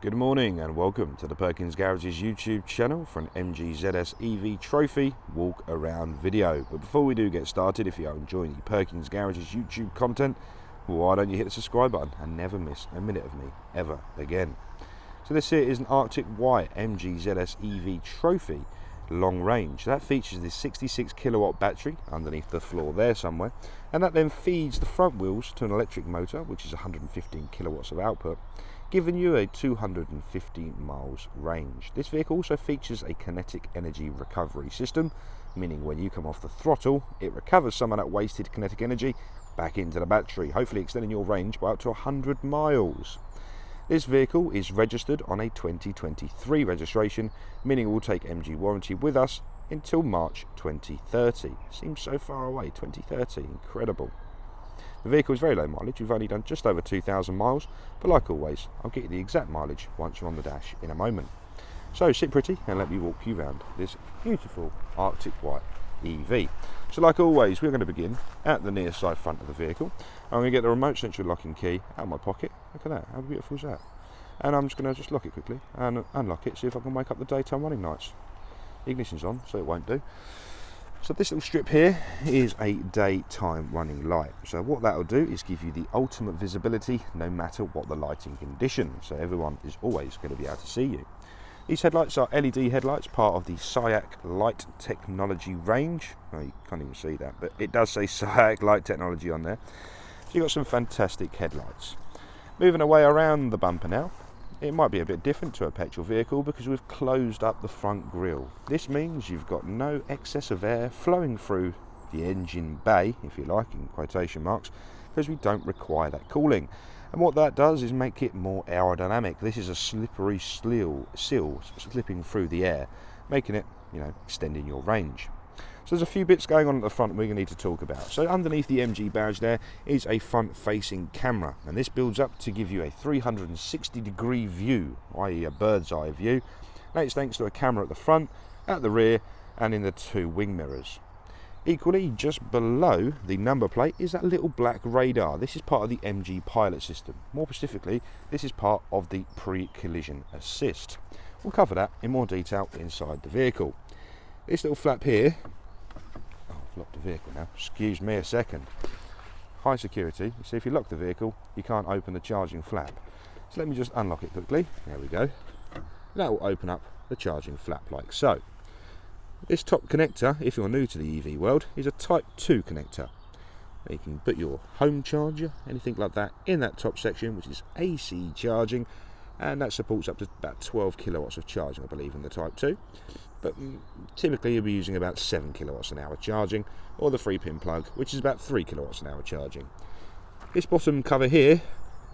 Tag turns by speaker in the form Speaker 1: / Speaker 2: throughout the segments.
Speaker 1: Good morning and welcome to the Perkins Garage's YouTube channel for an MG ZS EV Trophy walk around video. But before we do get started, if you are enjoying the Perkins Garage's YouTube content, why don't you hit the subscribe button and never miss a minute of me ever again. So this here is an Arctic White MG ZS EV Trophy long range. That features this 66 kilowatt battery underneath the floor there somewhere, and that then feeds the front wheels to an electric motor which is 115 kilowatts of output, giving you a 250 miles range. This vehicle also features a kinetic energy recovery system, meaning when you come off the throttle, it recovers some of that wasted kinetic energy back into the battery, hopefully extending your range by up to 100 miles. This vehicle is registered on a 2023 registration, meaning it will take MG warranty with us until March 2030. Seems so far away, 2030, incredible. The vehicle is very low mileage, we've only done just over 2,000 miles, but like always, I'll get you the exact mileage once you're on the dash in a moment. So sit pretty and let me walk you around this beautiful Arctic White EV. So like always, we're going to begin at the near side front of the vehicle. I'm going to get the remote central locking key out of my pocket. Look at that, how beautiful is that? And I'm just going to lock it quickly and unlock it, see if I can wake up the daytime running nights. The ignition's on, so it won't do. So this little strip here is a daytime running light. So what that will do is give you the ultimate visibility no matter what the lighting condition. So everyone is always going to be able to see you. These headlights are LED headlights, part of the SIAC light technology range. Oh, you can't even see that, but it does say SIAC light technology on there. So you've got some fantastic headlights. Moving away around the bumper now. It might be a bit different to a petrol vehicle because we've closed up the front grille. This means you've got no excess of air flowing through the engine bay, if you like, in quotation marks, because we don't require that cooling. And what that does is make it more aerodynamic. This is a slippery seal slipping through the air, making it, extending your range. So there's a few bits going on at the front we're going to need to talk about. So underneath the MG badge there is a front-facing camera, and this builds up to give you a 360-degree view, i.e. a bird's eye view. That's thanks to a camera at the front, at the rear, and in the two wing mirrors. Equally, just below the number plate is that little black radar. This is part of the MG pilot system. More specifically, this is part of the pre-collision assist. We'll cover that in more detail inside the vehicle. This little flap here, I've locked the vehicle now, excuse me a second. High security, you see if you lock the vehicle, you can't open the charging flap. So let me just unlock it quickly, there we go. That will open up the charging flap like so. This top connector, if you're new to the EV world, is a Type 2 connector. You can put your home charger, anything like that, in that top section, which is AC charging, and that supports up to about 12 kilowatts of charging, I believe, in the Type 2. But typically you'll be using about 7 kilowatts an hour charging, or the 3-pin plug, which is about 3 kilowatts an hour charging. This bottom cover here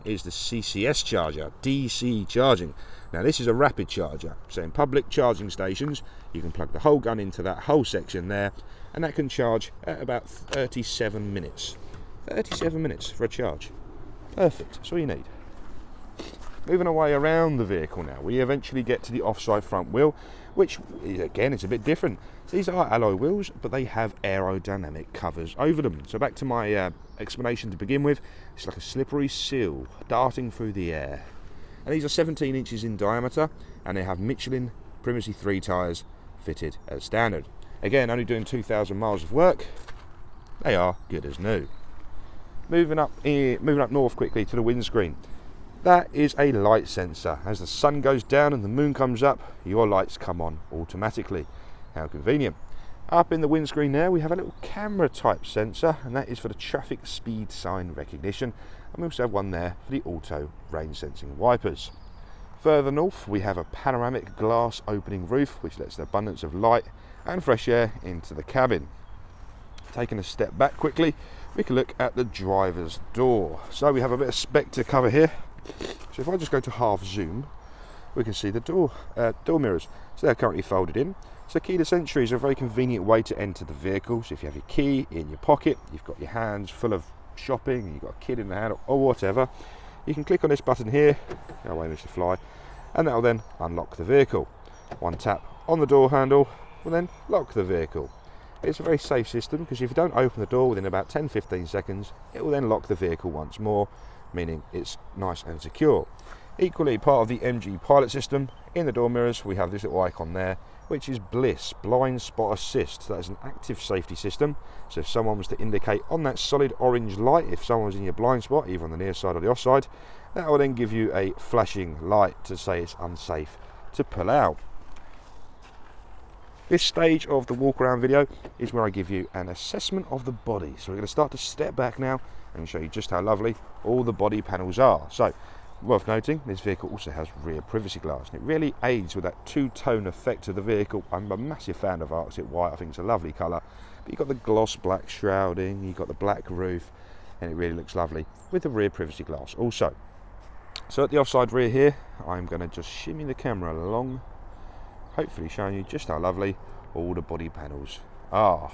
Speaker 1: is the CCS charger, DC charging. Now this is a rapid charger, so in public charging stations you can plug the whole gun into that whole section there, and that can charge at about 37 minutes. 37 minutes for a charge. Perfect, that's all you need. Moving away around the vehicle now, we eventually get to the offside front wheel, which again is a bit different. So these are alloy wheels, but they have aerodynamic covers over them. So back to my explanation to begin with, it's like a slippery seal darting through the air. And these are 17 inches in diameter, and they have Michelin Primacy 3 tyres fitted as standard. Again, only doing 2,000 miles of work, they are good as new. Moving up north quickly to the windscreen. That is a light sensor. As the sun goes down and the moon comes up, your lights come on automatically. How convenient. Up in the windscreen there we have a little camera type sensor, and that is for the traffic speed sign recognition, and we also have one there for the auto rain sensing wipers. Further north we have a panoramic glass opening roof which lets the abundance of light and fresh air into the cabin. Taking a step back quickly, we can look at the driver's door. So we have a bit of spec to cover here. So if I just go to half zoom, we can see the door mirrors. So they're currently folded in. So keyless entry is a very convenient way to enter the vehicle. So if you have your key in your pocket, you've got your hands full of shopping, you've got a kid in the hand or whatever, you can click on this button here, go away Mr. Fly, and that will then unlock the vehicle. One tap on the door handle will then lock the vehicle. It's a very safe system because if you don't open the door within about 10-15 seconds, it will then lock the vehicle once more, meaning it's nice and secure. Equally part of the MG pilot system, in the door mirrors we have this little icon there, which is BLISS, Blind Spot Assist. That is an active safety system, so if someone was to indicate on that solid orange light, if someone was in your blind spot, either on the near side or the off side, that will then give you a flashing light to say it's unsafe to pull out. This stage of the walk around video is where I give you an assessment of the body. So we're going to start to step back now and show you just how lovely all the body panels are. So, worth noting, this vehicle also has rear privacy glass, and it really aids with that two-tone effect of the vehicle. I'm a massive fan of Arctic White, I think it's a lovely colour. But you've got the gloss black shrouding, you've got the black roof, and it really looks lovely with the rear privacy glass also. So at the offside rear here, I'm going to just shimmy the camera along, hopefully showing you just how lovely all the body panels are.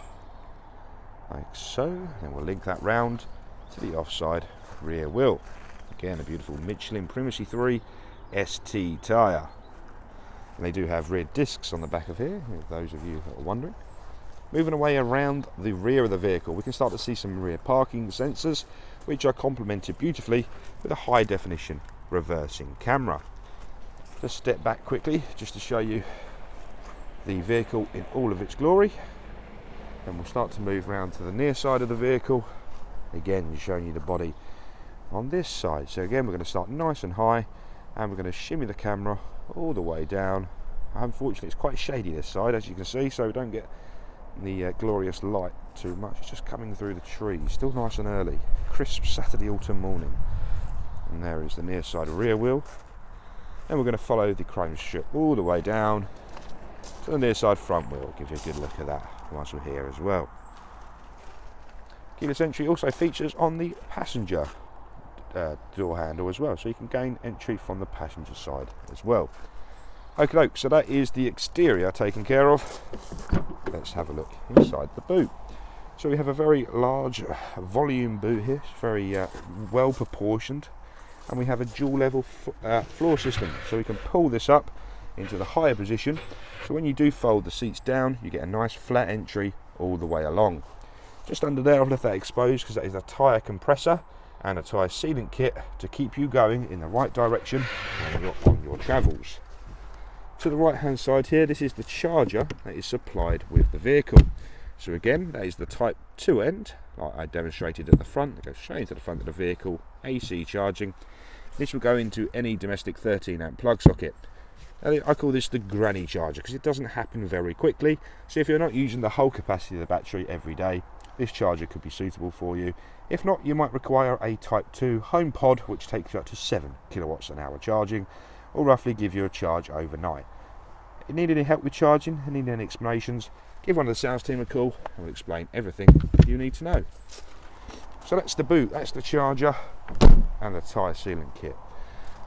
Speaker 1: Like so, then we'll link that round to the offside rear wheel. Again, a beautiful Michelin Primacy 3 ST tyre. And they do have rear discs on the back of here, if those of you that are wondering. Moving away around the rear of the vehicle, we can start to see some rear parking sensors, which are complemented beautifully with a high definition reversing camera. Just step back quickly just to show you the vehicle in all of its glory. Then we'll start to move around to the near side of the vehicle. Again, showing you the body on this side. So again, we're going to start nice and high, and we're going to shimmy the camera all the way down. Unfortunately, it's quite shady this side, as you can see, so we don't get the glorious light too much. It's just coming through the trees, still nice and early, crisp Saturday autumn morning. And there is the near side rear wheel, and we're going to follow the chrome strip all the way down to the near side front wheel. Give you a good look at that whilst we're here as well. Keyless entry also features on the passenger door handle as well, so you can gain entry from the passenger side as well. Okay, so that is the exterior taken care of. Let's have a look inside the boot. So we have a very large volume boot here. It's very well proportioned, and we have a dual level floor system, so we can pull this up into the higher position, so when you do fold the seats down, you get a nice flat entry all the way along. Just under there, I've left that exposed because that is a tyre compressor and a tyre sealant kit to keep you going in the right direction on your travels. To the right hand side here, this is the charger that is supplied with the vehicle. So again, that is the Type 2 end, like I demonstrated at the front. It goes straight into the front of the vehicle, AC charging. This will go into any domestic 13 amp plug socket. I call this the granny charger because it doesn't happen very quickly. So if you're not using the whole capacity of the battery every day, this charger could be suitable for you. If not, you might require a Type 2 home pod, which takes you up to 7 kilowatts an hour charging, or roughly give you a charge overnight. If you need any help with charging and need any explanations, give one of the sales team a call and we'll explain everything you need to know. So that's the boot, that's the charger and the tyre sealant kit.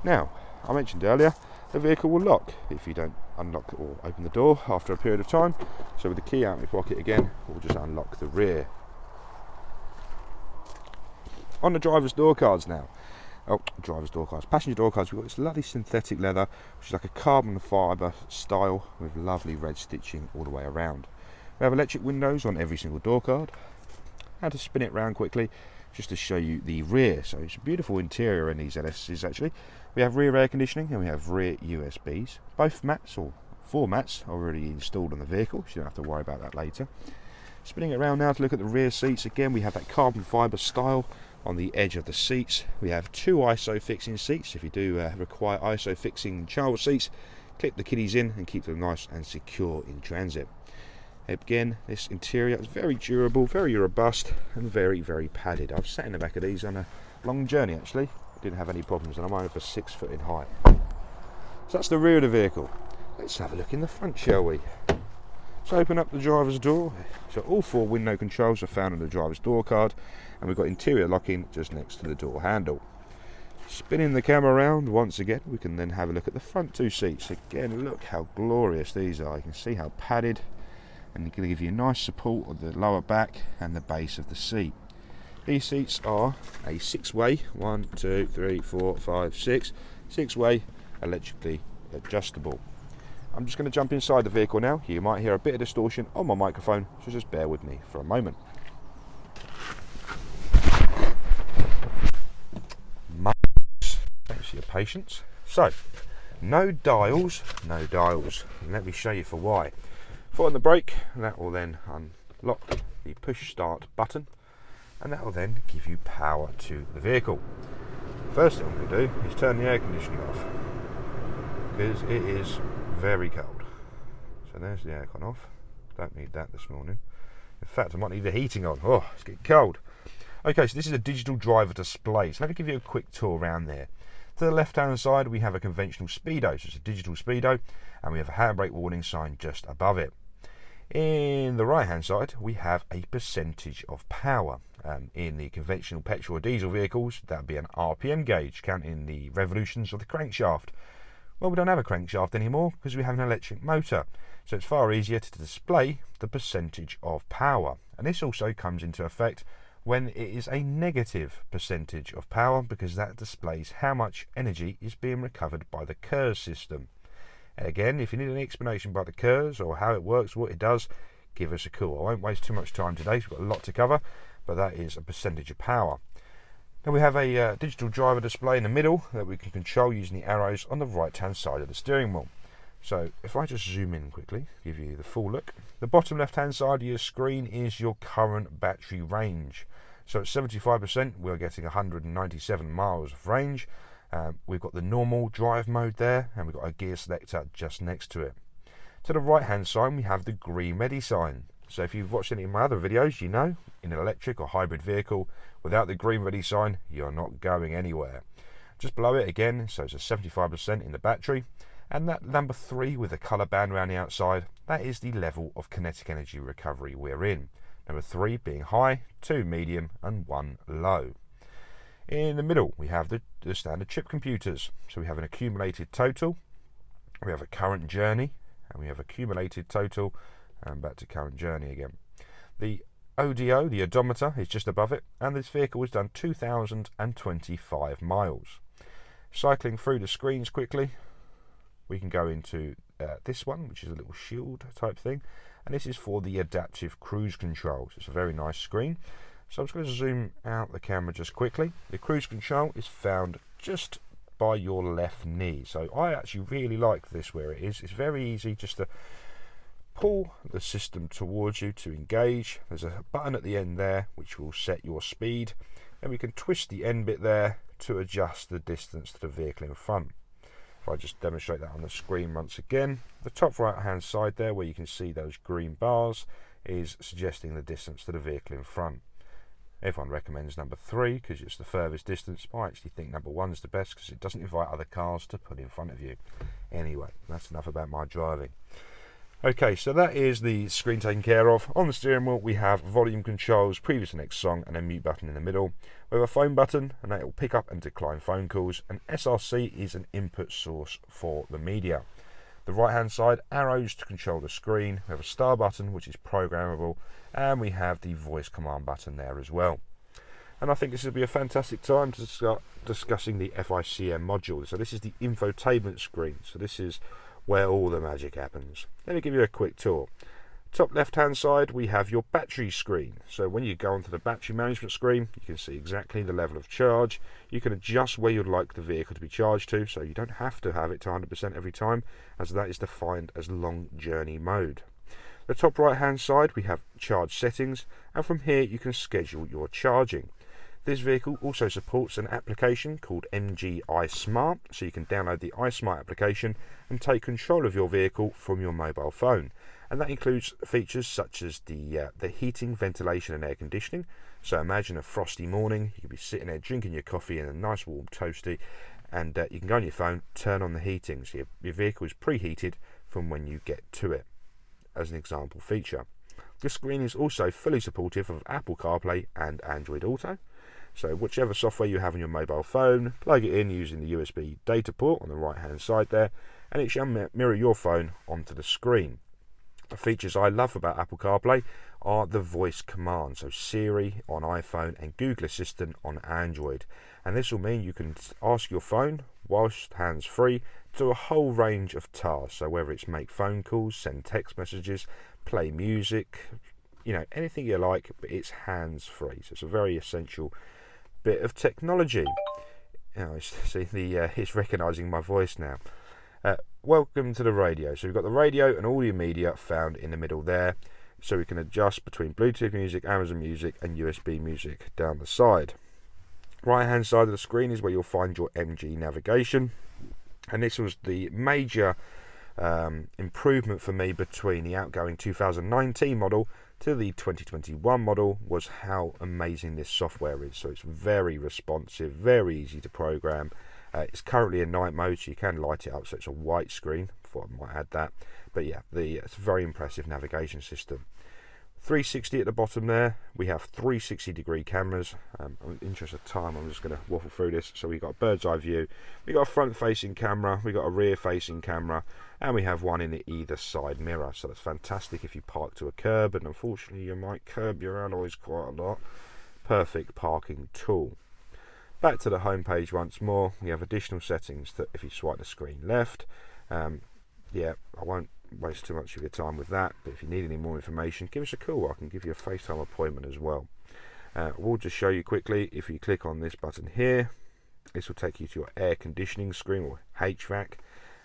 Speaker 1: Now, I mentioned earlier, the vehicle will lock if you don't unlock or open the door after a period of time. So with the key out in your pocket again, we'll just unlock the rear. On the driver's door cards now. Passenger door cards, we've got this lovely synthetic leather, which is like a carbon fibre style with lovely red stitching all the way around. We have electric windows on every single door card. How to spin it round quickly, just to show you the rear. So it's a beautiful interior in these ZSs actually. We have rear air conditioning and we have rear USBs. Both mats, or 4 mats, are already installed on the vehicle, so you don't have to worry about that later. Spinning it around now to look at the rear seats. Again, we have that carbon fibre style on the edge of the seats. We have 2 ISO fixing seats. If you do require ISO fixing child seats, clip the kiddies in and keep them nice and secure in transit. Again, this interior is very durable, very robust and very, very padded. I've sat in the back of these on a long journey actually. Didn't have any problems, and I'm over 6 foot in height. So that's the rear of the vehicle. Let's have a look in the front, shall we? So open up the driver's door. So all 4 window controls are found on the driver's door card, and we've got interior locking just next to the door handle. Spinning the camera around once again, we can then have a look at the front 2 seats. Again, look how glorious these are. You can see how padded, and they're going to give you nice support on the lower back and the base of the seat. These seats are a 6-way, 1, 2, 3, 4, 5, 6, 6-way electrically adjustable. I'm just going to jump inside the vehicle now. You might hear a bit of distortion on my microphone, so just bear with me for a moment. Thanks for your patience. So So, no dials. And let me show you for why. Foot on the brake, and that will then unlock the push start button, and that will then give you power to the vehicle. First thing I'm going to do is turn the air conditioning off, because it is very cold. So there's the aircon off. Don't need that this morning. In fact, I might need the heating on. Oh, it's getting cold. Okay, so this is a digital driver display. So let me give you a quick tour around there. To the left-hand side, we have a conventional speedo. So it's a digital speedo, and we have a handbrake warning sign just above it. In the right-hand side, we have a percentage of power. In the conventional petrol or diesel vehicles, that would be an RPM gauge, counting the revolutions of the crankshaft. Well, we don't have a crankshaft anymore because we have an electric motor. So it's far easier to display the percentage of power. And this also comes into effect when it is a negative percentage of power, because that displays how much energy is being recovered by the KERS system. And again, if you need any explanation about the KERS or how it works, what it does, give us a call. I won't waste too much time today, so we've got a lot to cover, but that is a percentage of power. Then we have a digital driver display in the middle that we can control using the arrows on the right hand side of the steering wheel. So if I just zoom in quickly, give you the full look. The bottom left hand side of your screen is your current battery range. So at 75% we're getting 197 miles of range. We've got the normal drive mode there, and we've got a gear selector just next to it. To the right hand side we have the green ready sign. So if you've watched any of my other videos, you know in an electric or hybrid vehicle, without the green ready sign you're not going anywhere. Just below it again, so it's a 75% in the battery. And that number 3 with the colour band around the outside, that is the level of kinetic energy recovery we're in. Number 3 being high, 2 medium and 1 low. In the middle we have the standard chip computers. So we have an accumulated total, we have a current journey, and we have accumulated total, and back to current journey again. The ODO, the odometer, is just above it, and this vehicle has done 2,025 miles. Cycling through the screens quickly, we can go into this one, which is a little shield type thing, and this is for the adaptive cruise control. So it's a very nice screen. So I'm just going to zoom out the camera just quickly. The cruise control is found just by your left knee. So I actually really like this where it is. It's very easy just to pull the system towards you to engage. There's a button at the end there which will set your speed, and we can twist the end bit there to adjust the distance to the vehicle in front. If I just demonstrate that on the screen once again, the top right hand side there where you can see those green bars is suggesting the distance to the vehicle in front. Everyone recommends number 3 because it's the furthest distance. I actually think number 1 is the best because it doesn't invite other cars to put in front of you. Anyway, that's enough about my driving. Okay, so that is the screen taken care of. On the steering wheel we have volume controls, previous and next song, and a mute button in the middle. We have a phone button, and that will pick up and decline phone calls, and SRC is an input source for the media. The right hand side, arrows to control the screen. We have a star button which is programmable, and we have the voice command button there as well. And I think this will be a fantastic time to start discussing the FICM module. So this is the infotainment screen. So this is where all the magic happens. Let me give you a quick tour. Top left hand side we have your battery screen. So when you go onto the battery management screen, you can see exactly the level of charge. You can adjust where you'd like the vehicle to be charged to, so you don't have to have it to 100% every time, as that is defined as long journey mode. The top right hand side we have charge settings, and from here you can schedule your charging. This vehicle also supports an application called MG iSmart, so you can download the iSmart application and take control of your vehicle from your mobile phone. And that includes features such as the heating, ventilation and air conditioning. So imagine a frosty morning, you could be sitting there drinking your coffee in a nice warm toasty, and you can go on your phone, turn on the heating, so your vehicle is preheated from when you get to it, as an example feature. This screen is also fully supportive of Apple CarPlay and Android Auto. So whichever software you have on your mobile phone, plug it in using the USB data port on the right hand side there, and it shall mirror your phone onto the screen. The features I love about Apple CarPlay are the voice command, so Siri on iPhone and Google Assistant on Android. And this will mean you can ask your phone, whilst hands-free, to do a whole range of tasks. So whether it's make phone calls, send text messages, play music, you know, anything you like, but it's hands-free. So it's a very essential bit of technology. See, it's recognising my voice now. Welcome to the radio. So we've got the radio and audio media found in the middle there. So we can adjust between Bluetooth music, Amazon Music and USB music down the side. Right hand side of the screen is where you'll find your MG navigation. And this was the major improvement for me between the outgoing 2019 model to the 2021 model, was how amazing this software is. So it's very responsive, very easy to program. It's currently in night mode, so you can light it up so it's a white screen. Thought I might add that. But yeah, it's a very impressive navigation system. 360 at the bottom there. We have 360 degree cameras. In the interest of time, I'm just going to waffle through this. So we've got a bird's eye view, we've got a front facing camera, we've got a rear facing camera, and we have one in the either side mirror. So that's fantastic if you park to a curb, and unfortunately you might curb your alloys quite a lot. Perfect parking tool. Back to the home page once more. We have additional settings that if you swipe the screen left, yeah, I won't waste too much of your time with that, but if you need any more information, give us a call. I can give you a FaceTime appointment as well. We'll just show you quickly. If you click on this button here, this will take you to your air conditioning screen, or HVAC,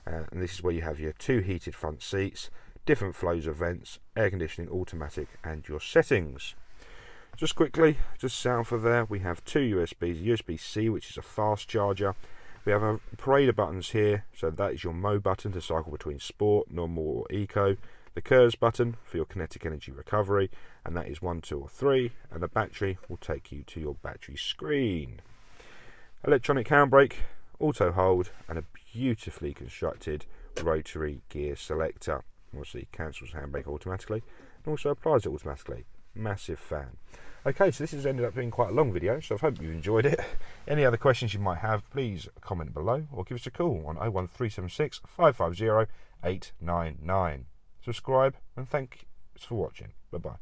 Speaker 1: and this is where you have your 2 heated front seats, different flows of vents, air conditioning, automatic, and your settings. Just quickly, just south of there, we have 2 USBs, USB-C, which is a fast charger. We have a parade of buttons here, so that is your mode button to cycle between sport, normal or eco. The curves button for your kinetic energy recovery, and that is 1, 2 or 3, and the battery will take you to your battery screen. Electronic handbrake, auto hold, and a beautifully constructed rotary gear selector. Obviously cancels handbrake automatically and also applies it automatically. Massive fan. Okay, so this has ended up being quite a long video, so I hope you've enjoyed it. Any other questions you might have, please comment below or give us a call on 01376 550 899. Subscribe and thanks for watching. Bye bye.